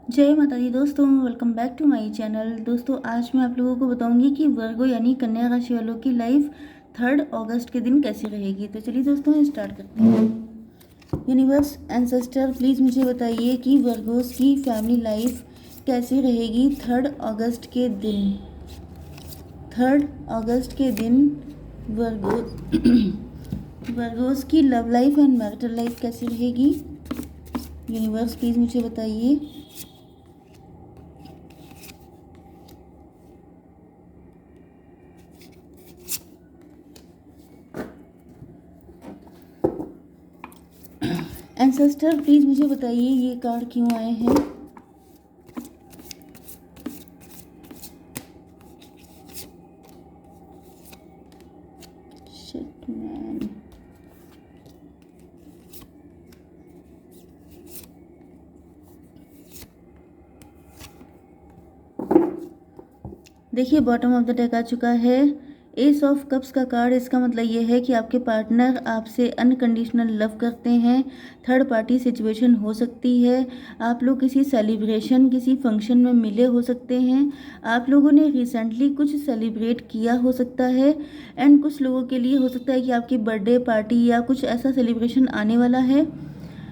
जय माता दी दोस्तों, welcome back to my channel. दोस्तों आज मैं आप लोगों को बताऊंगी कि वर्गो यानी कन्या राशि वालों की लाइफ 3 अगस्त के दिन कैसी रहेगी। तो चलिए दोस्तों स्टार्ट करते हैं। यूनिवर्स एंसेस्टर प्लीज़ मुझे बताइए कि वर्गोस की फैमिली लाइफ कैसी रहेगी 3 अगस्त के दिन। 3 अगस्त के दिन वर्गो वर्गोस की love life and marital life कैसी रहेगी। यूनिवर्स प्लीज़ मुझे बताइए। एंसेस्टर प्लीज़ मुझे बताइए ये कार्ड क्यों आए हैं। Shit man. देखिए बॉटम ऑफ द डेक आ चुका है एस ऑफ कप्स का कार्ड। इसका मतलब ये है कि आपके पार्टनर आपसे अनकंडीशनल लव करते हैं। थर्ड पार्टी सिचुएशन हो सकती है। आप लोग किसी सेलिब्रेशन किसी फंक्शन में मिले हो सकते हैं। आप लोगों ने रिसेंटली कुछ सेलिब्रेट किया हो सकता है। एंड कुछ लोगों के लिए हो सकता है कि आपकी बर्थडे पार्टी या कुछ ऐसा सेलिब्रेशन आने वाला है।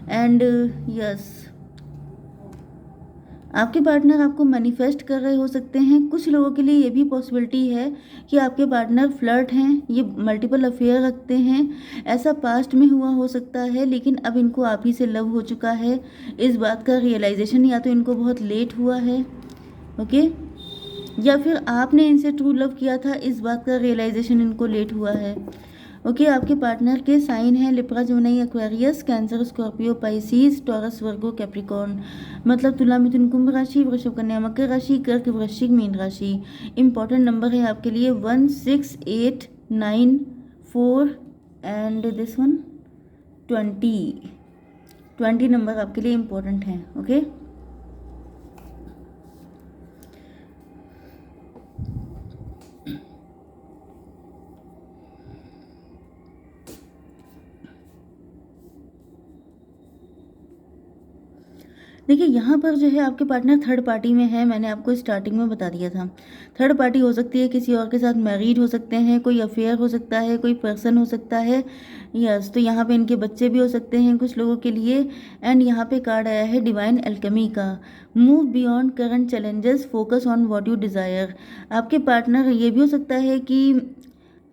एंड यस, आपके पार्टनर आपको मैनिफेस्ट कर रहे हो सकते हैं। कुछ लोगों के लिए ये भी पॉसिबिलिटी है कि आपके पार्टनर फ्लर्ट हैं, ये मल्टीपल अफेयर रखते हैं। ऐसा पास्ट में हुआ हो सकता है, लेकिन अब इनको आप ही से लव हो चुका है। इस बात का रियलाइजेशन या तो इनको बहुत लेट हुआ है, ओके, या फिर आपने इनसे ट्रू लव किया था, इस बात का रियलाइजेशन इनको लेट हुआ है। ओके, आपके पार्टनर के साइन हैं Libra, Gemini, Aquarius, Cancer, Scorpio, Pisces, Taurus, Virgo, Capricorn. मतलब तुला, मिथुन, कुंभ राशि, वृषभ, कन्या, मकर राशि, कर्क, वृश्चिक, मीन राशि। इंपॉर्टेंट नंबर है आपके लिए 1, 6, 8, 9, 4 एंड दिस वन 20 नंबर आपके लिए इंपॉर्टेंट हैं। ओके, देखिए यहाँ पर जो है आपके पार्टनर थर्ड पार्टी में है। मैंने आपको स्टार्टिंग में बता दिया था। थर्ड पार्टी हो सकती है, किसी और के साथ मैरिड हो सकते हैं, कोई अफेयर हो सकता है, कोई पर्सन हो सकता है। यस, तो यहाँ पे इनके बच्चे भी हो सकते हैं कुछ लोगों के लिए। एंड यहाँ पे कार्ड आया है डिवाइन एल्केमी का। Move beyond current challenges, focus on what you desire. आपके पार्टनर ये भी हो सकता है कि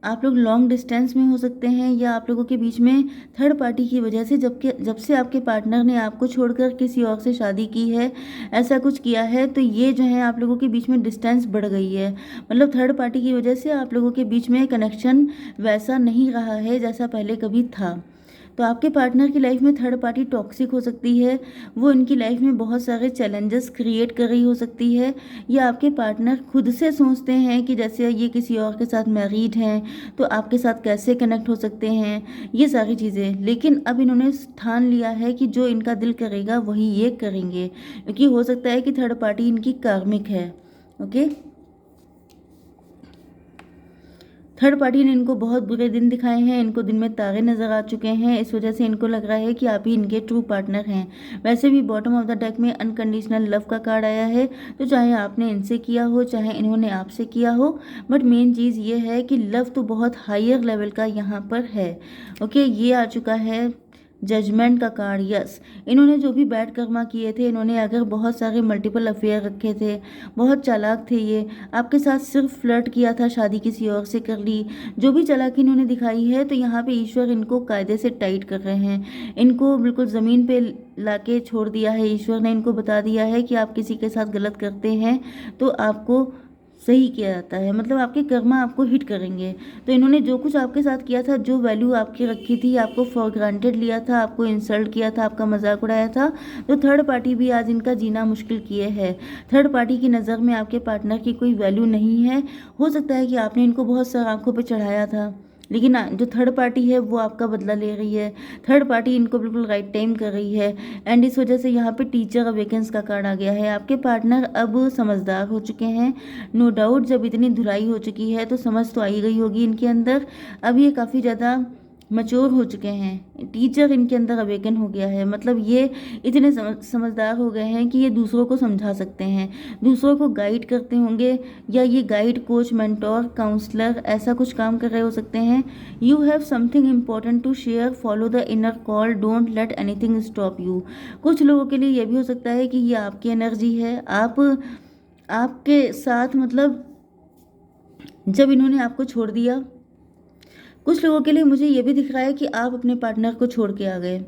आप लोग लॉन्ग डिस्टेंस में हो सकते हैं, या आप लोगों के बीच में थर्ड पार्टी की वजह से जब से आपके पार्टनर ने आपको छोड़कर किसी और से शादी की है, ऐसा कुछ किया है, तो ये जो है आप लोगों के बीच में डिस्टेंस बढ़ गई है। मतलब थर्ड पार्टी की वजह से आप लोगों के बीच में कनेक्शन वैसा नहीं रहा है जैसा पहले कभी था। तो आपके पार्टनर की लाइफ में थर्ड पार्टी टॉक्सिक हो सकती है। वो इनकी लाइफ में बहुत सारे चैलेंजेस क्रिएट कर रही हो सकती है, या आपके पार्टनर खुद से सोचते हैं कि जैसे ये किसी और के साथ मैरिड हैं तो आपके साथ कैसे कनेक्ट हो सकते हैं, ये सारी चीज़ें। लेकिन अब इन्होंने ठान लिया है कि जो इनका दिल करेगा वही ये करेंगे, क्योंकि हो सकता है कि थर्ड पार्टी इनकी कार्मिक है। ओके, थर्ड पार्टी ने इनको बहुत बुरे दिन दिखाए हैं, इनको दिन में तारे नज़र आ चुके हैं। इस वजह से इनको लग रहा है कि आप ही इनके ट्रू पार्टनर हैं। वैसे भी बॉटम ऑफ द डेक में अनकंडीशनल लव का कार्ड आया है, तो चाहे आपने इनसे किया हो चाहे इन्होंने आपसे किया हो, बट मेन चीज़ ये है कि लव तो बहुत हायर लेवल का यहाँ पर है। ओके, ये आ चुका है जजमेंट का कार्ड। यस, इन्होंने जो भी बैड कर्मा किए थे, इन्होंने अगर बहुत सारे मल्टीपल अफेयर रखे थे, बहुत चालाक थे ये, आपके साथ सिर्फ फ्लर्ट किया था, शादी किसी और से कर ली, जो भी चालाकी इन्होंने दिखाई है, तो यहाँ पे ईश्वर इनको कायदे से टाइट कर रहे हैं। इनको बिल्कुल ज़मीन पे लाके छोड़ दिया है। ईश्वर ने इनको बता दिया है कि आप किसी के साथ गलत करते हैं तो आपको सही किया जाता है, मतलब आपके कर्मा आपको हिट करेंगे। तो इन्होंने जो कुछ आपके साथ किया था, जो वैल्यू आपकी रखी थी, आपको फॉर ग्रांटेड लिया था, आपको इंसल्ट किया था, आपका मजाक उड़ाया था, तो थर्ड पार्टी भी आज इनका जीना मुश्किल किए है। थर्ड पार्टी की नज़र में आपके पार्टनर की कोई वैल्यू नहीं है। हो सकता है कि आपने इनको बहुत सारा आंखों पर चढ़ाया था, लेकिन जो थर्ड पार्टी है वो आपका बदला ले रही है। थर्ड पार्टी इनको बिल्कुल राइट टाइम कर रही है। एंड इस वजह से यहाँ पे टीचर अवेकेंस का कार्ड आ गया है। आपके पार्टनर अब समझदार हो चुके हैं, नो डाउट। जब इतनी धुलाई हो चुकी है तो समझ तो आई गई होगी इनके अंदर। अब ये काफ़ी ज़्यादा मैच्योर हो चुके हैं, टीचर इनके अंदर अवेकन हो गया है। मतलब ये इतने समझदार हो गए हैं कि ये दूसरों को समझा सकते हैं, दूसरों को गाइड करते होंगे, या ये गाइड, कोच, मेंटोर, काउंसलर ऐसा कुछ काम कर रहे हो सकते हैं। You have something important to share, follow the inner call, don't let anything stop you. कुछ लोगों के लिए ये भी हो सकता है कि ये आपकी एनर्जी है, आपके साथ, मतलब जब इन्होंने आपको छोड़ दिया। कुछ लोगों के लिए मुझे ये भी दिख रहा है कि आप अपने पार्टनर को छोड़ के आ गए।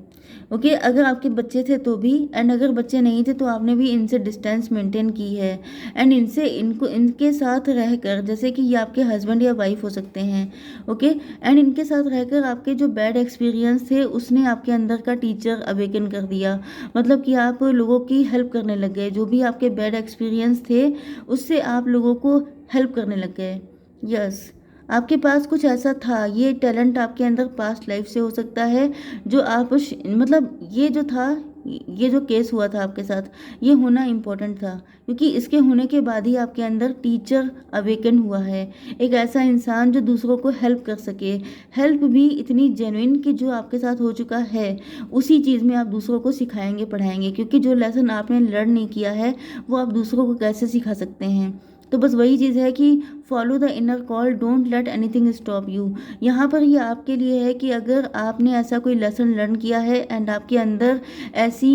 ओके, अगर आपके बच्चे थे तो भी, एंड अगर बच्चे नहीं थे तो आपने भी इनसे डिस्टेंस मेंटेन की है, एंड इनके साथ रहकर, जैसे कि ये आपके हस्बैंड या वाइफ हो सकते हैं। ओके, एंड इनके साथ रहकर आपके जो बैड एक्सपीरियंस थे उसने आपके अंदर का टीचर अवेकन कर दिया। मतलब कि आप लोगों की हेल्प करने लग गए, जो भी आपके बैड एक्सपीरियंस थे उससे आप लोगों को हेल्प करने लग गए। यस, आपके पास कुछ ऐसा था, ये टैलेंट आपके अंदर पास्ट लाइफ से हो सकता है, जो आप मतलब ये जो था, ये जो केस हुआ था आपके साथ, ये होना इम्पोर्टेंट था, क्योंकि इसके होने के बाद ही आपके अंदर टीचर अवेकन हुआ है, एक ऐसा इंसान जो दूसरों को हेल्प कर सके, हेल्प भी इतनी जेन्युइन कि जो आपके साथ हो चुका है उसी चीज़ में आप दूसरों को सिखाएंगे, पढ़ाएंगे, क्योंकि जो लेसन आपने लर्न नहीं किया है वो आप दूसरों को कैसे सिखा सकते हैं। तो बस वही चीज़ है कि follow the inner call, don't let anything stop you. यहाँ पर ये आपके लिए है कि अगर आपने ऐसा कोई लेसन लर्न किया है एंड आपके अंदर ऐसी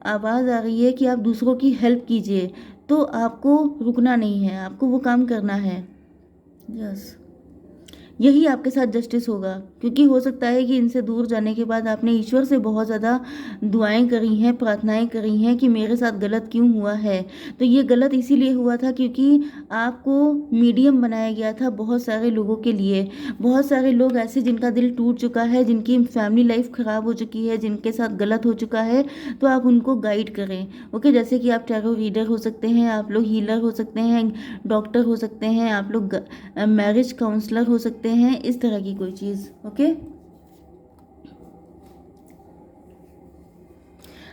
आवाज़ आ रही है कि आप दूसरों की हेल्प कीजिए, तो आपको रुकना नहीं है, आपको वो काम करना है। यस, यही आपके साथ जस्टिस होगा, क्योंकि हो सकता है कि इनसे दूर जाने के बाद आपने ईश्वर से बहुत ज़्यादा दुआएं करी हैं, प्रार्थनाएं करी हैं कि मेरे साथ गलत क्यों हुआ है। तो ये गलत इसीलिए हुआ था क्योंकि आपको मीडियम बनाया गया था बहुत सारे लोगों के लिए। बहुत सारे लोग ऐसे जिनका दिल टूट चुका है, जिनकी फैमिली लाइफ ख़राब हो चुकी है, जिनके साथ गलत हो चुका है, तो आप उनको गाइड करें। ओके, जैसे कि आप टैरो रीडर हो सकते हैं, आप लोग हीलर हो सकते हैं, डॉक्टर हो सकते हैं, आप लोग मैरिज काउंसलर हो सकते हैं, इस तरह की कोई चीज़। ओके,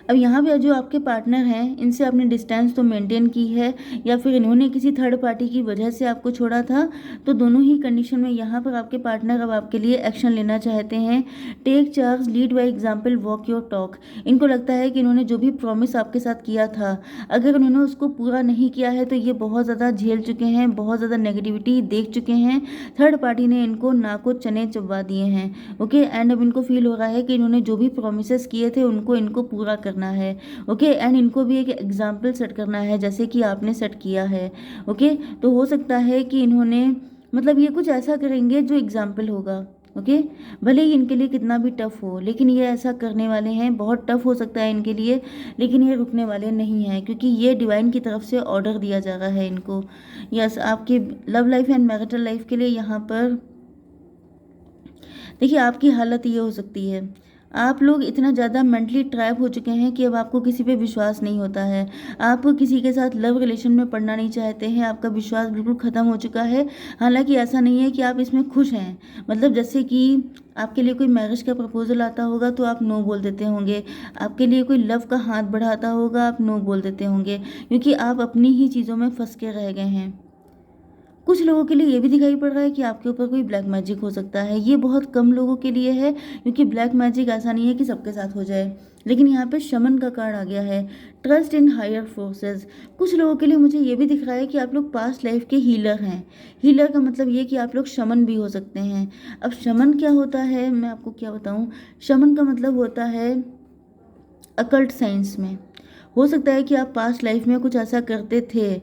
अब यहाँ पे जो आपके पार्टनर हैं इनसे आपने डिस्टेंस तो मेंटेन की है, या फिर इन्होंने किसी थर्ड पार्टी की वजह से आपको छोड़ा था, तो दोनों ही कंडीशन में यहाँ पर आपके पार्टनर अब आपके लिए एक्शन लेना चाहते हैं। Take charge, lead by example, walk your talk. इनको लगता है कि इन्होंने जो भी प्रॉमिस आपके साथ किया था, अगर उन्होंने उसको पूरा नहीं किया है तो ये बहुत ज़्यादा झेल चुके हैं, बहुत ज़्यादा नेगेटिविटी देख चुके हैं, थर्ड पार्टी ने इनको नाको चने चबवा दिए हैं। ओके, एंड अब इनको फील हो रहा है कि इन्होंने जो भी प्रोमिस किए थे उनको इनको पूरा करना है। ओके, एंड इनको भी एक एग्जाम्पल सेट करना है जैसे कि आपने सेट किया है। ओके, तो हो सकता है कि इन्होंने, मतलब ये कुछ ऐसा करेंगे जो एग्जाम्पल होगा। ओके, भले ही इनके लिए कितना भी टफ हो, लेकिन ये ऐसा करने वाले हैं। बहुत टफ हो सकता है इनके लिए, लेकिन ये रुकने वाले नहीं हैं, क्योंकि ये डिवाइन की तरफ से ऑर्डर दिया जा रहा है इनको। यस, आपकी love life and marital life के लिए यहाँ पर देखिए आपकी हालत ये हो सकती है, आप लोग इतना ज़्यादा मेंटली ट्रैप हो चुके हैं कि अब आपको किसी पे विश्वास नहीं होता है। आप किसी के साथ लव रिलेशन में पड़ना नहीं चाहते हैं, आपका विश्वास बिल्कुल ख़त्म हो चुका है। हालांकि ऐसा नहीं है कि आप इसमें खुश हैं, मतलब जैसे कि आपके लिए कोई मैरिज का प्रपोजल आता होगा तो आप नो बोल देते होंगे, आपके लिए कोई लव का हाथ बढ़ाता होगा आप नो बोल देते होंगे, क्योंकि आप अपनी ही चीज़ों में फंस के रह गए हैं। कुछ लोगों के लिए ये भी दिखाई पड़ रहा है कि आपके ऊपर कोई ब्लैक मैजिक हो सकता है। ये बहुत कम लोगों के लिए है, क्योंकि ब्लैक मैजिक ऐसा नहीं है कि सबके साथ हो जाए, लेकिन यहाँ पे शमन का कार्ड आ गया है, ट्रस्ट इन हायर फोर्सेस। कुछ लोगों के लिए मुझे ये भी दिख रहा है कि आप लोग पास्ट लाइफ के हीलर हैं। हीलर का मतलब ये कि आप लोग शमन भी हो सकते हैं। अब शमन क्या होता है मैं आपको क्या बताऊँ। शमन का मतलब होता है अकल्ट साइंस में। हो सकता है कि आप पास्ट लाइफ में कुछ ऐसा करते थे,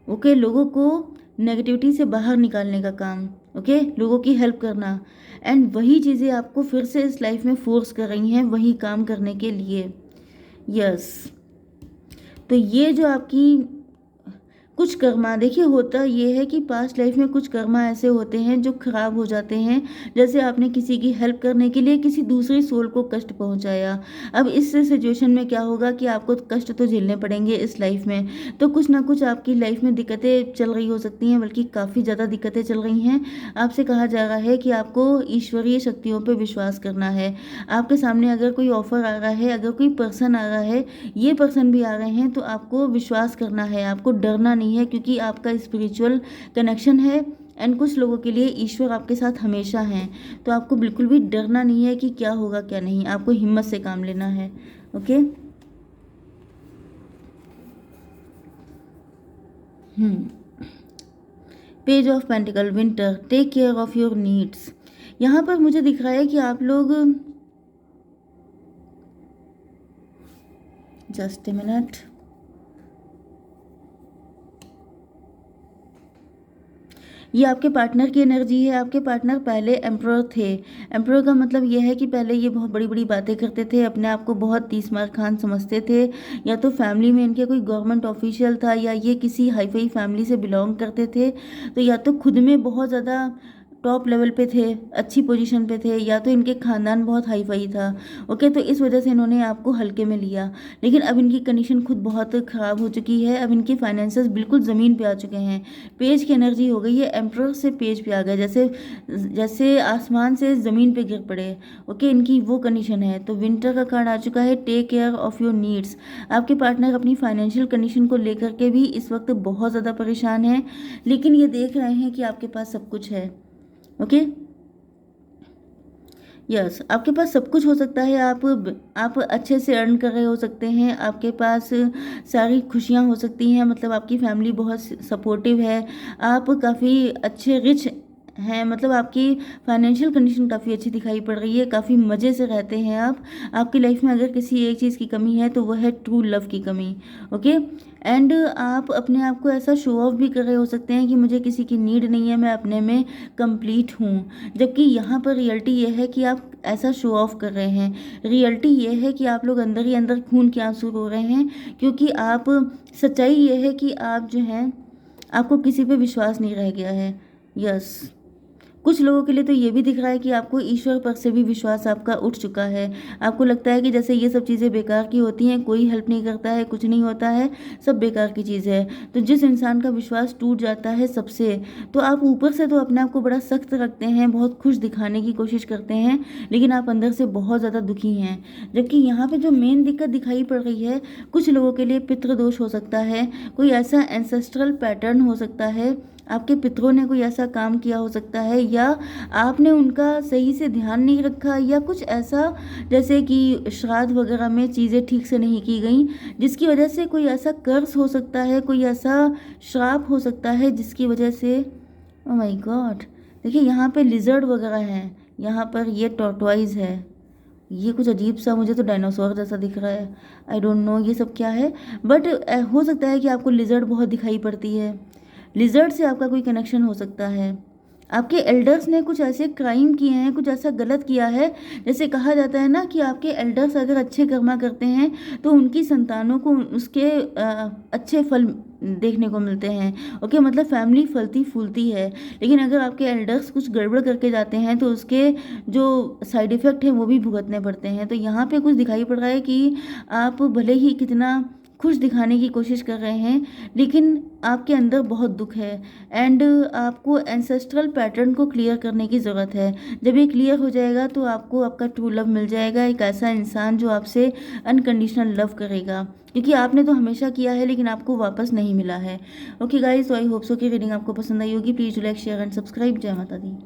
ओके, लोगों को नेगेटिविटी से बाहर निकालने का काम, ओके, लोगों की हेल्प करना, एंड वही चीज़ें आपको फिर से इस लाइफ में फोर्स कर रही हैं वही काम करने के लिए। यस, तो ये जो आपकी कुछ कर्मा, देखिए होता ये है कि पास्ट लाइफ में कुछ कर्मा ऐसे होते हैं जो खराब हो जाते हैं, जैसे आपने किसी की हेल्प करने के लिए किसी दूसरी सोल को कष्ट पहुंचाया। अब इस सिचुएशन में क्या होगा कि आपको कष्ट तो झेलने पड़ेंगे इस लाइफ में, तो कुछ ना कुछ आपकी लाइफ में दिक्कतें चल रही हो सकती हैं, बल्कि काफ़ी ज़्यादा दिक्कतें चल रही हैं। आपसे कहा जा रहा है कि आपको ईश्वरीय शक्तियों पर विश्वास करना है। आपके सामने अगर कोई ऑफर आ रहा है, अगर कोई पर्सन आ रहा है, ये पर्सन भी आ रहे हैं, तो आपको विश्वास करना है, आपको डरना नहीं है, क्योंकि आपका स्पिरिचुअल कनेक्शन है एंड कुछ लोगों के लिए ईश्वर आपके साथ हमेशा हैं, तो आपको बिल्कुल भी डरना नहीं है कि क्या होगा क्या नहीं, आपको हिम्मत से काम लेना है। Okay. Page of pentacle, winter, take care of your needs. यहाँ पर मुझे दिख रहा है कि आप लोग, जस्ट ए मिनट, ये आपके पार्टनर की एनर्जी है। आपके पार्टनर पहले एम्परर थे। एम्परर का मतलब ये है कि पहले ये बहुत बड़ी बड़ी बातें करते थे, अपने आप को बहुत तीसमार खान समझते थे, या तो फैमिली में इनके कोई गवर्नमेंट ऑफिशियल था, या ये किसी हाई फाई फैमिली से बिलोंग करते थे, तो या तो खुद में बहुत ज़्यादा टॉप लेवल पे थे, अच्छी पोजीशन पे थे, या तो इनके खानदान बहुत हाई फाई था। ओके, तो इस वजह से इन्होंने आपको हल्के में लिया। लेकिन अब इनकी कंडीशन खुद बहुत ख़राब हो चुकी है, अब इनके फाइनेंसेस बिल्कुल ज़मीन पे आ चुके हैं। पेज की एनर्जी हो गई है, एम्परर से पेज पे आ गया, जैसे जैसे आसमान से ज़मीन पे गिर पड़े। ओके, इनकी वो कंडीशन है। तो विंटर का कार्ड आ चुका है, take care of your needs. आपके पार्टनर अपनी फाइनेंशियल कंडीशन को लेकर के भी इस वक्त बहुत ज़्यादा परेशान है, लेकिन ये देख रहे हैं कि आपके पास सब कुछ है। ओके, यस, आपके पास सब कुछ हो सकता है। आप अच्छे से अर्न कर रहे हो सकते हैं, आपके पास सारी खुशियां हो सकती हैं, मतलब आपकी फैमिली बहुत सपोर्टिव है, आप काफ़ी अच्छे रिच हैं, मतलब आपकी फाइनेंशियल कंडीशन काफ़ी अच्छी दिखाई पड़ रही है, काफ़ी मज़े से रहते हैं आप। आपकी लाइफ में अगर किसी एक चीज़ की कमी है तो वह है ट्रू लव की कमी। ओके, एंड आप अपने आप को ऐसा शो ऑफ भी कर रहे हो सकते हैं कि मुझे किसी की नीड नहीं है, मैं अपने में कंप्लीट हूँ, जबकि यहाँ पर रियलिटी ये है कि आप ऐसा शो ऑफ कर रहे हैं। रियलिटी ये है कि आप लोग अंदर ही अंदर खून के आंसू रो रहे हैं, क्योंकि आप, सच्चाई ये है कि आप जो हैं, आपको किसी पे विश्वास नहीं रह गया है। यस, कुछ लोगों के लिए तो ये भी दिख रहा है कि आपको ईश्वर पर से भी विश्वास आपका उठ चुका है। आपको लगता है कि जैसे ये सब चीज़ें बेकार की होती हैं, कोई हेल्प नहीं करता है, कुछ नहीं होता है, सब बेकार की चीज़ है। तो जिस इंसान का विश्वास टूट जाता है सबसे, तो आप ऊपर से तो अपने आप को बड़ा सख्त रखते हैं, बहुत खुश दिखाने की कोशिश करते हैं, लेकिन आप अंदर से बहुत ज़्यादा दुखी हैं। जबकि यहाँ पे जो मेन दिक्कत दिखाई पड़ रही है, कुछ लोगों के लिए पितृदोष हो सकता है, कोई ऐसा एंसेस्ट्रल पैटर्न हो सकता है, आपके पितरों ने कोई ऐसा काम किया हो सकता है, या आपने उनका सही से ध्यान नहीं रखा, या कुछ ऐसा जैसे कि श्राद्ध वगैरह में चीज़ें ठीक से नहीं की गई, जिसकी वजह से कोई ऐसा कर्स हो सकता है, कोई ऐसा श्राप हो सकता है जिसकी वजह से, ओ माय गॉड, देखिए यहाँ पे लिजर्ड वगैरह हैं, यहाँ पर ये टॉर्टवाइज है, ये कुछ अजीब सा, मुझे तो डायनासोर जैसा दिख रहा है। आई डोंट नो ये सब क्या है, बट हो सकता है कि आपको लिजर्ड बहुत दिखाई पड़ती है। लिजर्ड से आपका कोई कनेक्शन हो सकता है। आपके एल्डर्स ने कुछ ऐसे क्राइम किए हैं, कुछ ऐसा गलत किया है, जैसे कहा जाता है ना कि आपके एल्डर्स अगर अच्छे कर्मा करते हैं तो उनकी संतानों को उसके अच्छे फल देखने को मिलते हैं। ओके, मतलब फैमिली फलती फूलती है। लेकिन अगर आपके एल्डर्स कुछ गड़बड़ करके जाते हैं तो उसके जो साइड इफ़ेक्ट हैं वो भी भुगतने पड़ते हैं। तो यहाँ पे कुछ दिखाई पड़ रहा है कि आप भले ही कितना खुश दिखाने की कोशिश कर रहे हैं, लेकिन आपके अंदर बहुत दुख है, एंड आपको एंसेस्ट्रल पैटर्न को क्लियर करने की ज़रूरत है। जब ये क्लियर हो जाएगा तो आपको आपका ट्रू लव मिल जाएगा, एक ऐसा इंसान जो आपसे अनकंडीशनल लव करेगा, क्योंकि आपने तो हमेशा किया है लेकिन आपको वापस नहीं मिला है। ओके गाइस, तो आई होप सो कि रीडिंग आपको पसंद आई होगी। Please like share and subscribe. जय माता दी।